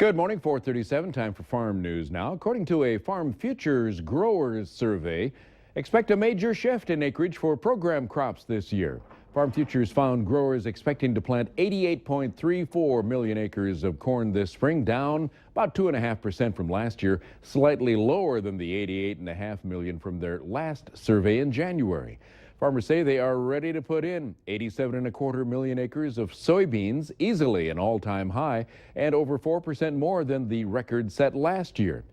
Good morning, 4:37, time for farm news now. According to a Farm Futures Growers survey, expect a major shift in acreage for program crops this year. Farm Futures found growers expecting to plant 88.34 million acres of corn this spring, down about 2.5% from last year, slightly lower than the 88.5 million from their last survey in January. Farmers say they are ready to put in 87.25 million acres of soybeans, easily an all-time high, and over 4% more than the record set last year.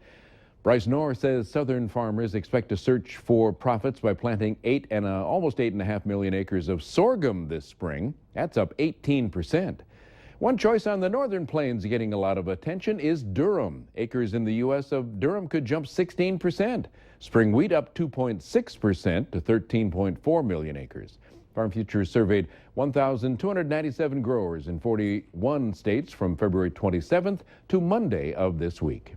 Bryce Knorr says southern farmers expect to search for profits by planting almost 8.5 million acres of sorghum this spring. That's up 18%. One choice on the northern plains getting a lot of attention is durum. Acres in the U.S. of durum could jump 16%. Spring wheat up 2.6% to 13.4 million acres. Farm Futures surveyed 1,297 growers in 41 states from February 27th to Monday of this week.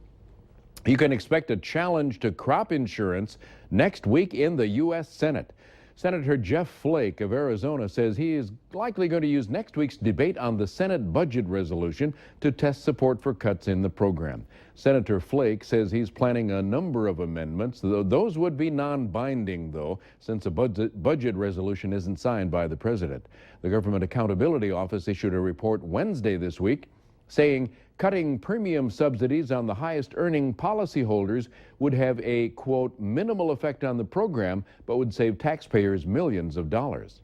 You can expect a challenge to crop insurance next week in the U.S. Senate. Senator Jeff Flake of Arizona says he is likely going to use next week's debate on the Senate budget resolution to test support for cuts in the program. Senator Flake says he's planning a number of amendments. Those would be non-binding, though, since a budget resolution isn't signed by the president. The Government Accountability Office issued a report Wednesday this week saying cutting premium subsidies on the highest earning policyholders would have a, quote, minimal effect on the program, but would save taxpayers millions of dollars.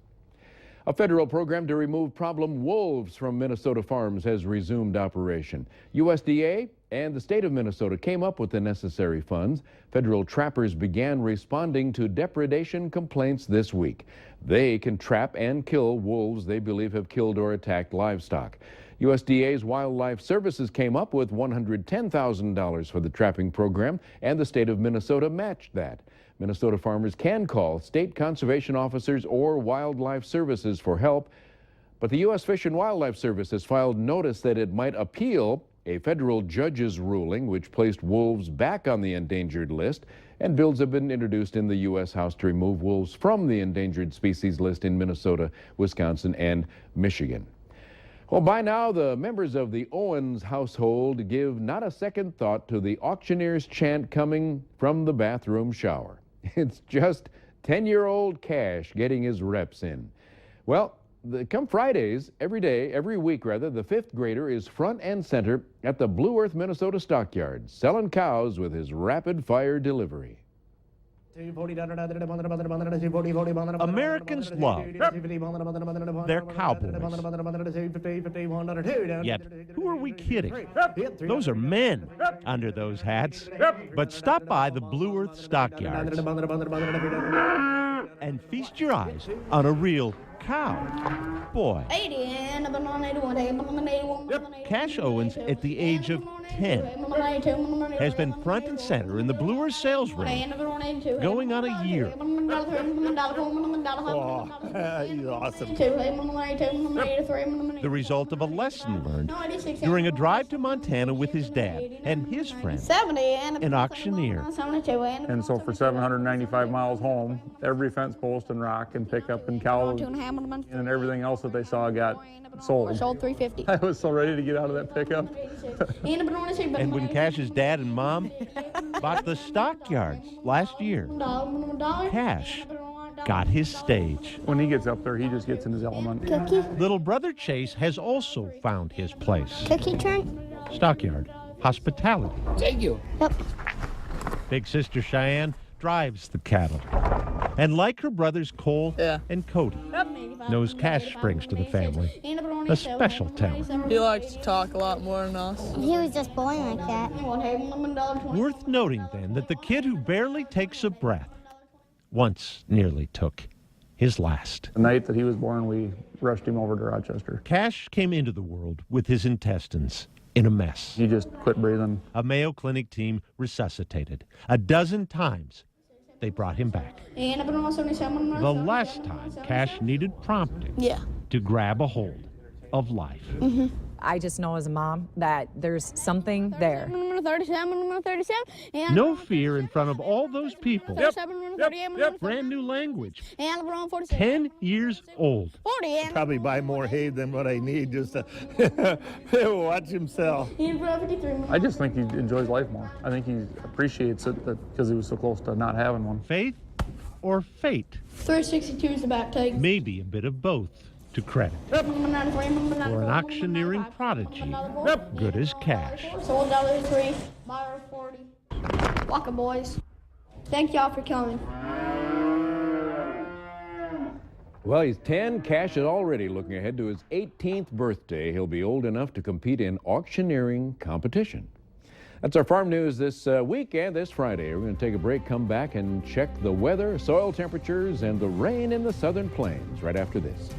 A federal program to remove problem wolves from Minnesota farms has resumed operation. USDA and the state of Minnesota came up with the necessary funds. Federal trappers began responding to depredation complaints this week. They can trap and kill wolves they believe have killed or attacked livestock. USDA's Wildlife Services came up with $110,000 for the trapping program, and the state of Minnesota matched that. Minnesota farmers can call state conservation officers or Wildlife Services for help, but the U.S. Fish and Wildlife Service has filed notice that it might appeal a federal judge's ruling which placed wolves back on the endangered list, and bills have been introduced in the U.S. House to remove wolves from the endangered species list in Minnesota, Wisconsin, and Michigan. Well, by now, the members of the Owens household give not a second thought to the auctioneer's chant coming from the bathroom shower. It's just 10-year-old Cash getting his reps in. Well, come Fridays, every week, the fifth grader is front and center at the Blue Earth, Minnesota stockyard, selling cows with his rapid-fire delivery. Americans love their cowboys. Yet, who are we kidding? Those are men under those hats. But stop by the Blue Earth stockyards and feast your eyes on a real cow. Boy. Cash Owens, at the age of 10, has been front and center in the Blue Earth sales ring, going on a year. Oh, you're awesome. The result of a lesson learned during a drive to Montana with his dad and his friend, an auctioneer. And so for 795 miles home, every fence post and rock and pickup and cow and everything else that they saw got sold. Sold $350. I was so ready to get out of that pickup. And when Cash's dad and mom bought the stockyards last year, Cash got his stage. When he gets up there, he just gets in his element. Cookie? Little brother Chase has also found his place. Cookie turn? Stockyard hospitality. Thank you. Yep. Big sister Cheyenne drives the cattle. And like her brothers Cole and Cody, knows Cash brings to the family a special talent. He likes to talk a lot more than us. He was just born like that. Worth noting then that the kid who barely takes a breath once nearly took his last. The night that he was born, we rushed him over to Rochester. Cash came into the world with his intestines in a mess. He just quit breathing. A Mayo Clinic team resuscitated. 12 times they brought him back. The last time Cash needed prompting to grab a hold of life. I just know as a mom that there's something there. Number 37, number 37. And No fear in front of all those people. 37, number 38, number Brand new language. and number 46. 10 years old. 40 and Probably buy more hay than what I need just to watch him sell. number 53. I just think he enjoys life more. I think he appreciates it because he was so close to not having one. Faith or fate? 362 is the back take. Maybe a bit of both to credit. For For an auctioneering prodigy, good as cash. Sold $3, buyer 40. Welcome, boys. Thank y'all for coming. Well, he's 10, cash is already looking ahead to his 18th birthday. He'll be old enough to compete in auctioneering competition. That's our farm news this week and this Friday. We're going to take a break, come back and check the weather, soil temperatures, and the rain in the southern plains right after this.